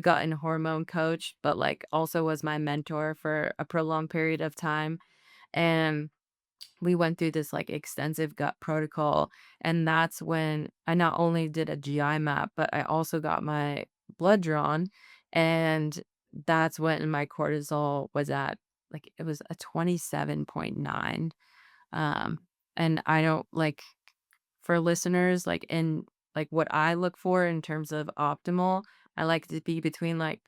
gut and hormone coach, but like also was my mentor for a prolonged period of time. And we went through this like extensive gut protocol, and that's when I not only did a GI map, but I also got my blood drawn, and that's when my cortisol was at, like, it was a 27.9. um and I don't like, for listeners, like, in like, what I look for in terms of optimal, I like to be between, like,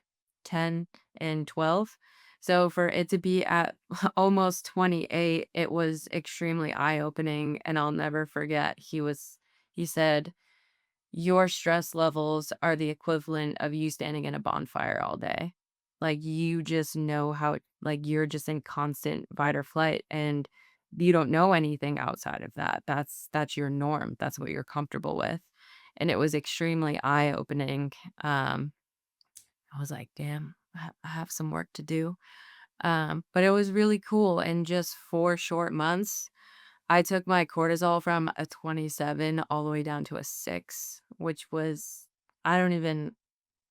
10 and 12. So for it to be at almost 28, it was extremely eye-opening, and I'll never forget, he said, your stress levels are the equivalent of you standing in a bonfire all day. Like, you just know how like, you're just in constant fight or flight, and you don't know anything outside of that. That's your norm. That's what you're comfortable with. And it was extremely eye-opening. I was like, "Damn, I have some work to do." But it was really cool. In just 4 short months, I took my cortisol from a 27 all the way down to a 6, which was I don't even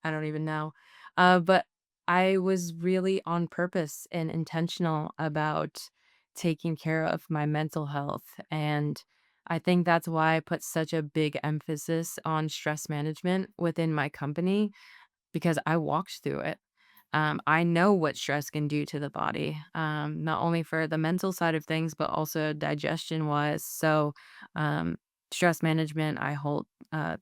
I don't even know. But I was really on purpose and intentional about taking care of my mental health, and I think that's why I put such a big emphasis on stress management within my company because I walked through it. I know what stress can do to the body, not only for the mental side of things, but also digestion wise. So, um, stress management, I hold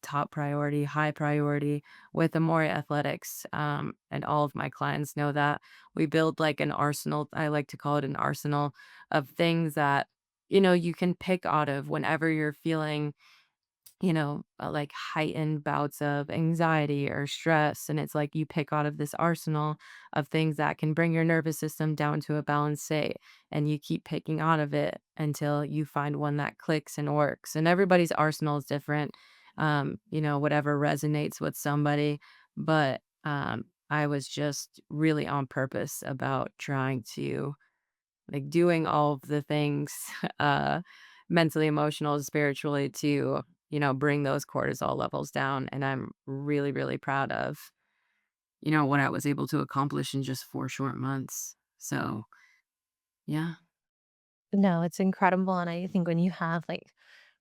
top priority, high priority with Amore Athletics. And all of my clients know that we build like an arsenal. I like to call it an arsenal of things that, you can pick out of whenever you're feeling like heightened bouts of anxiety or stress. And it's like you pick out of this arsenal of things that can bring your nervous system down to a balanced state. And you keep picking out of it until you find one that clicks and works. And everybody's arsenal is different, whatever resonates with somebody. But I was just really on purpose about trying to like doing all of the things mentally, emotional, spiritually to, bring those cortisol levels down. And I'm really, really proud of, what I was able to accomplish in just 4 short months. So, yeah. No, it's incredible, and I think when you have, like,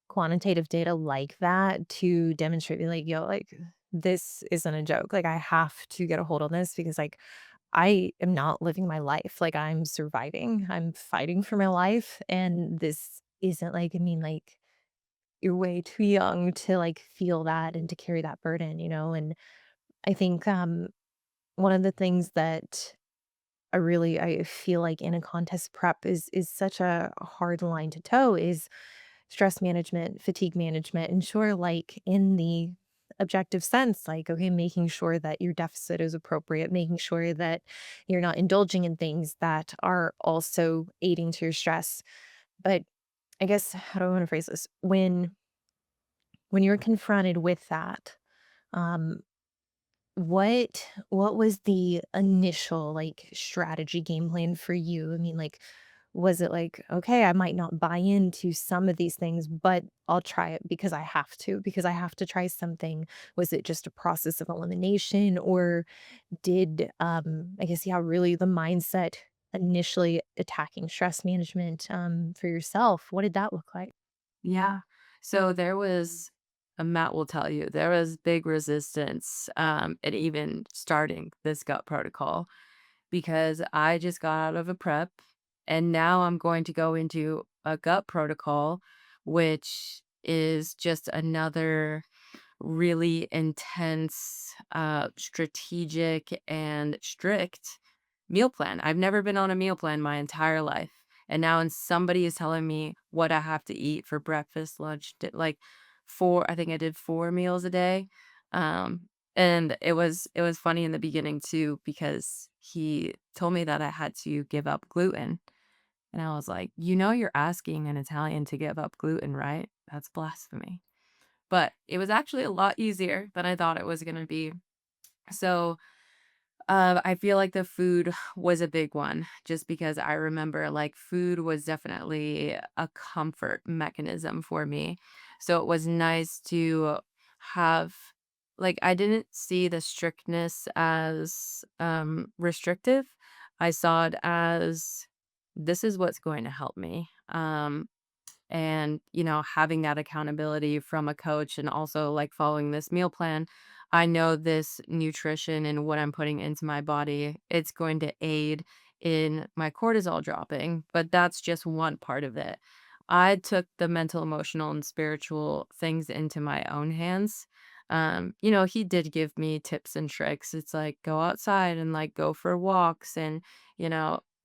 quantitative data like that to demonstrate, like, "Yo, like, this isn't a joke, like, I have to get a hold on this because, like, I am not living my life, like, I'm surviving, I'm fighting for my life, and this isn't, like I mean, like, you're way too young to, like, feel that and to carry that burden," and I think, one of the things that I feel like in a contest prep is such a hard line to toe is stress management, fatigue management, and sure, like in the objective sense, like, okay, making sure that your deficit is appropriate, making sure that you're not indulging in things that are also aiding to your stress. But I guess how do I want to phrase this? When you're confronted with that, um, what was the initial, like, strategy game plan for you? I mean, like, was it like, "Okay, I might not buy into some of these things, but I'll try it because I have to try something." Was it just a process of elimination, or did, I guess, yeah, really the mindset initially attacking stress management, for yourself, what did that look like? Yeah. So there was, Matt will tell you, there was big resistance at even starting this gut protocol because I just got out of a prep and now I'm going to go into a gut protocol, which is just another really intense, strategic, and strict meal plan. I've never been on a meal plan my entire life. And now when somebody is telling me what I have to eat for breakfast, lunch, like I think I did 4 meals a day. Um, and it was funny in the beginning too, because he told me that I had to give up gluten. And I was like, you're asking an Italian to give up gluten, right? That's blasphemy. But it was actually a lot easier than I thought it was gonna be. So, I feel like the food was a big one just because I remember, like, food was definitely a comfort mechanism for me. So it was nice to have like, I didn't see the strictness as, restrictive. I saw it as, "This is what's going to help me." And having that accountability from a coach and also like following this meal plan, I know this nutrition and what I'm putting into my body, it's going to aid in my cortisol dropping, but that's just one part of it. I took the mental, emotional, and spiritual things into my own hands. He did give me tips and tricks. It's like go outside and like go for walks and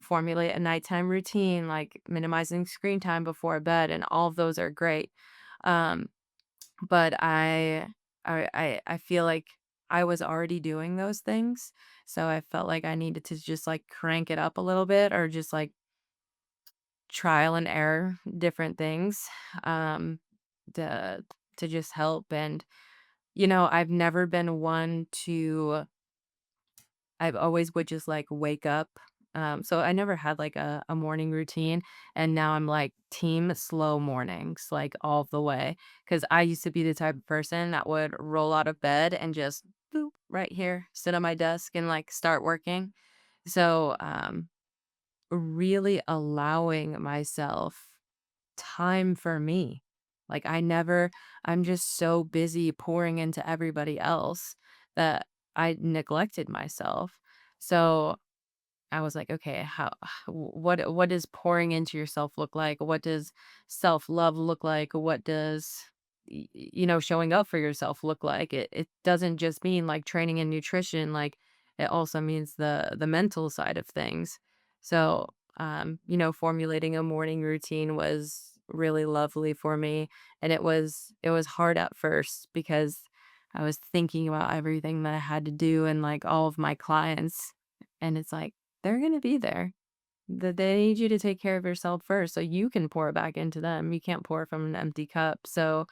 formulate a nighttime routine, like minimizing screen time before bed, and all of those are great. Um, but I feel like I was already doing those things, so I felt like I needed to just, like, crank it up a little bit or just, like, trial and error different things, to just help, and, I've never been one to I've always would just, like, wake up, so I never had, like, a morning routine, and now I'm, like, team slow mornings, like, all the way, because I used to be the type of person that would roll out of bed and just, boop, right here, sit on my desk and, like, start working. So, really allowing myself time for me. Like, I'm just so busy pouring into everybody else that I neglected myself. So, I was like, "Okay, what does pouring into yourself look like? What does self-love look like? What does showing up for yourself look like?" It doesn't just mean like training and nutrition, like it also means the mental side of things. So, formulating a morning routine was really lovely for me, and it was hard at first because I was thinking about everything that I had to do and like all of my clients, and it's like they're gonna be there. They need you to take care of yourself first so you can pour back into them. You can't pour from an empty cup. So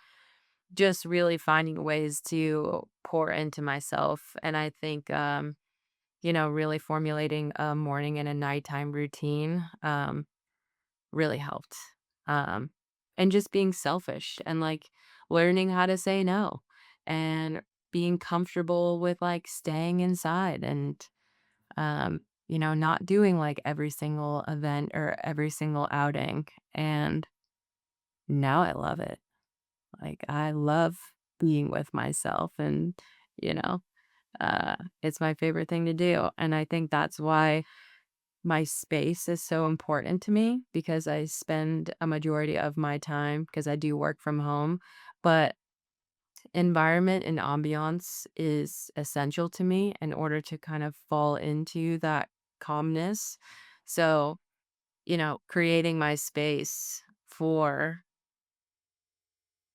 just really finding ways to pour into myself. And I think, really formulating a morning and a nighttime routine really helped. Um, and just being selfish and like learning how to say no and being comfortable with like staying inside and not doing like every single event or every single outing. And now I love it. Like I love being with myself and, you know, it's my favorite thing to do. And I think that's why my space is so important to me because I spend a majority of my time because I do work from home, but environment and ambiance is essential to me in order to kind of fall into that calmness. So, creating my space for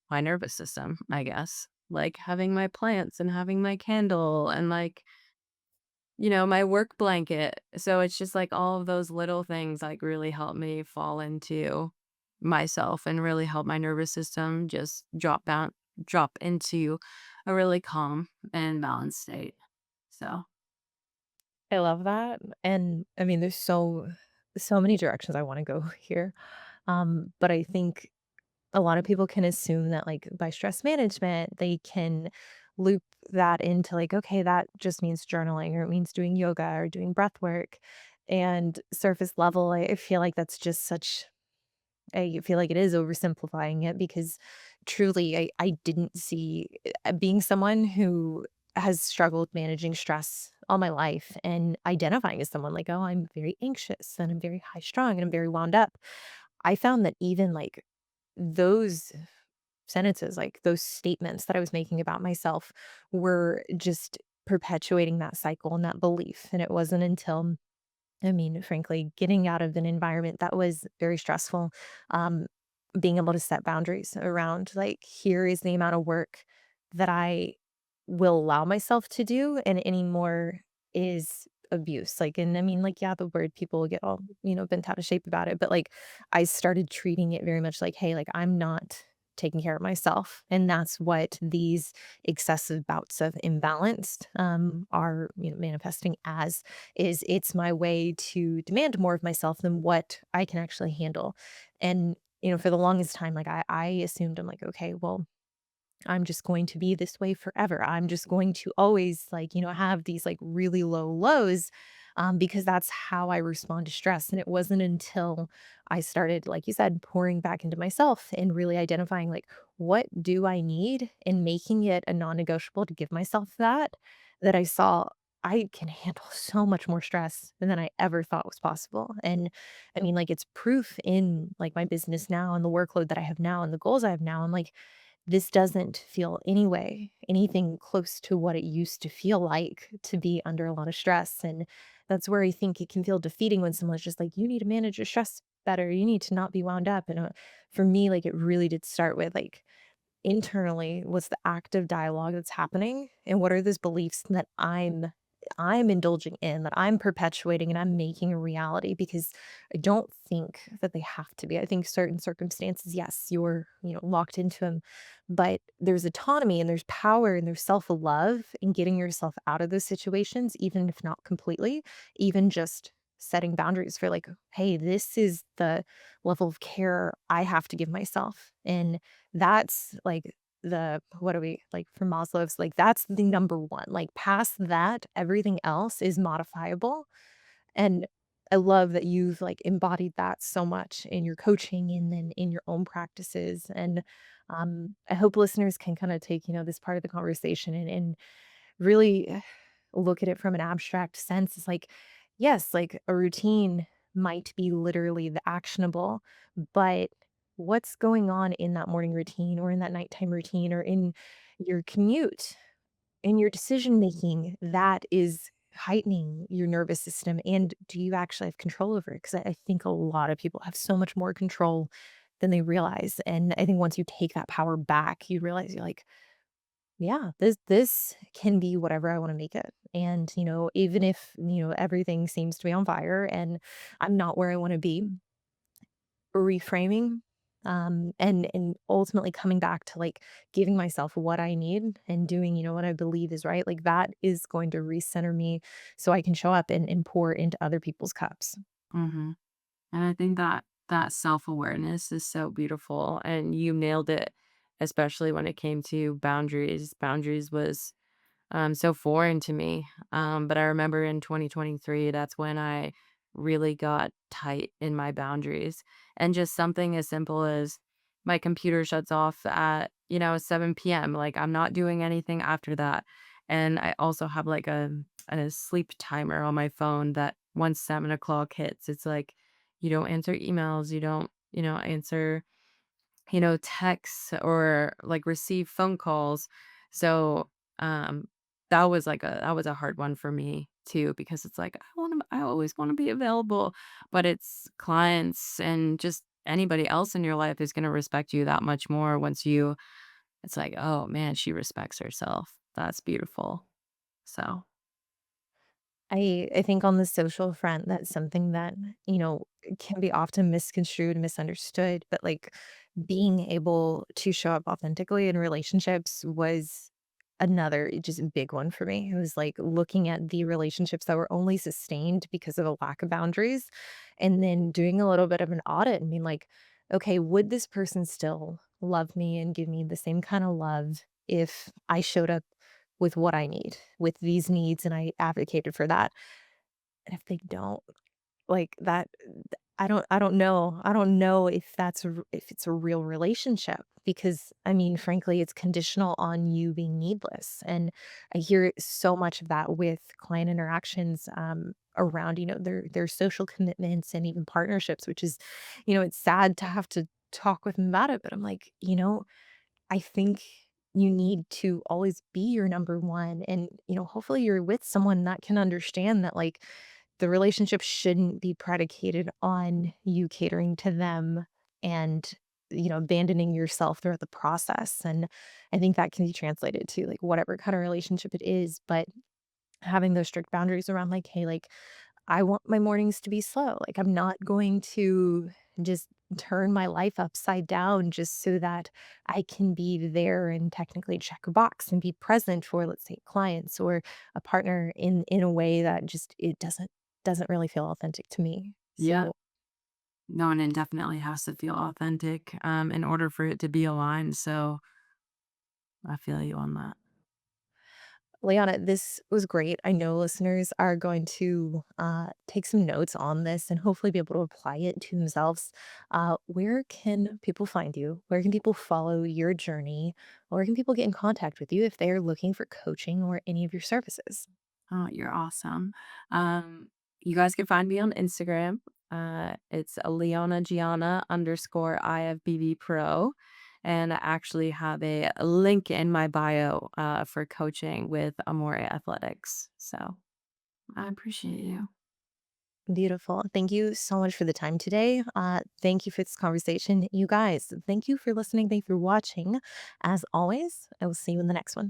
my nervous system, I guess, like having my plants and having my candle and like, my work blanket. So it's just like all of those little things like really help me fall into myself and really help my nervous system just drop into a really calm and balanced state. So, I love that, and I mean, there's so many directions I wanna go here, but I think a lot of people can assume that, like, by stress management, they can loop that into, like, okay, that just means journaling, or it means doing yoga or doing breath work, and surface level, I feel like that's just such I feel like it is oversimplifying it because truly I didn't see being someone who has struggled managing stress all my life and identifying as someone like, oh, I'm very anxious and I'm very high strung and I'm very wound up. I found that even like those sentences, like those statements that I was making about myself were just perpetuating that cycle and that belief. And it wasn't until I mean, frankly, getting out of an environment that was very stressful, um, being able to set boundaries around like, here is the amount of work that I will allow myself to do, and any more is abuse. Like, and I mean, like, yeah, the word people will get all, bent out of shape about it, but like, I started treating it very much like, hey, like, I'm not taking care of myself. And that's what these excessive bouts of imbalanced are, manifesting as is it's my way to demand more of myself than what I can actually handle. And, for the longest time, like I assumed I'm like, okay, well, I'm just going to be this way forever. I'm just going to always like, have these like really low lows because that's how I respond to stress. And it wasn't until I started, like you said, pouring back into myself and really identifying like, what do I need and making it a non negotiable to give myself that, that I saw I can handle so much more stress than I ever thought was possible. And I mean, like, it's proof in like my business now and the workload that I have now and the goals I have now. I'm like, this doesn't feel anyway anything close to what it used to feel like to be under a lot of stress, and that's where I think it can feel defeating when someone's just like, "You need to manage your stress better, you need to not be wound up," and, for me, like, it really did start with, like, internally, what's the active dialogue that's happening, and what are those beliefs that I'm indulging in, that I'm perpetuating and I'm making a reality because I don't think that they have to be. I think certain circumstances, yes, you're, locked into them, but there's autonomy and there's power and there's self-love in getting yourself out of those situations, even if not completely, even just setting boundaries for like, hey, this is the level of care I have to give myself. And that's like the what are we like for Maslow's, like, that's the number 1, like, past that, everything else is modifiable, and I love that you've, like, embodied that so much in your coaching and then in your own practices, and, I hope listeners can kinda take, this part of the conversation and really look at it from an abstract sense. It's like, yes, like a routine might be literally the actionable, but what's going on in that morning routine or in that nighttime routine or in your commute, in your decision making that is heightening your nervous system? And do you actually have control over it? Because I think a lot of people have so much more control than they realize. And I think once you take that power back, you realize you're like, yeah, this can be whatever I wanna make it, and, even if, everything seems to be on fire and I'm not where I wanna be, reframing, and ultimately coming back to, like, giving myself what I need and doing, what I believe is right, like, that is going to recenter me so I can show up and pour into other people's cups. Mhm. And I think that that self-awareness is so beautiful, and you nailed it, especially when it came to boundaries. Boundaries was so foreign to me. But I remember in 2023, that's when I really got tight in my boundaries. And just something as simple as my computer shuts off at, 7 p.m. Like I'm not doing anything after that. And I also have like a sleep timer on my phone that once 7 o'clock hits, it's like you don't answer emails, you don't, answer texts or, like, receive phone calls. So, um, that was a hard one for me too because it's like, I always wanna be available, but it's clients and just anybody else in your life is gonna respect you that much more once you it's like, "Oh, man, she respects herself." That's beautiful. So I think on the social front, that's something that, can be often misconstrued and misunderstood, but, like, being able to show up authentically in relationships was another just big one for me. It was, like, looking at the relationships that were only sustained because of a lack of boundaries, and then doing a little bit of an audit and being like, "Okay, would this person still love me and give me the same kinda love if I showed up with what I need, with these needs, and I advocated for that." And if they don't, like, that I don't know. I don't know if that's if it's a real relationship because, I mean, frankly, it's conditional on you being needless, and I hear so much of that with client interactions, around, their social commitments and even partnerships, which is, it's sad to have to talk with them about it, but I'm like, I think you need to always be your number 1 and, hopefully you're with someone that can understand that, like, the relationship shouldn't be predicated on you catering to them and, abandoning yourself throughout the process, and I think that can be translated to, like, whatever kind of relationship it is, but having those strict boundaries around, like, "Hey, like, I want my mornings to be slow. Like, I'm not going to just turn my life upside down just so that I can be there and technically check a box and be present for, let's say, clients or a partner in a way that just it doesn't really feel authentic to me." yeah. So, No, and it definitely has to feel authentic, in order for it to be aligned, so I feel you on that. Liana, this was great. I know listeners are going to take some notes on this and hopefully be able to apply it to themselves. Where can people find you? Where can people follow your journey? Or can people get in contact with you if they're looking for coaching or any of your services? Oh, you're awesome. You guys can find me on Instagram. It's Liana Gianna underscore IFBB Pro. And I actually have a link in my bio for coaching with Amore Athletics. So I appreciate you. Beautiful. Thank you so much for the time today. Thank you for this conversation. You guys, thank you for listening. Thank you for watching. As always, I will see you in the next one.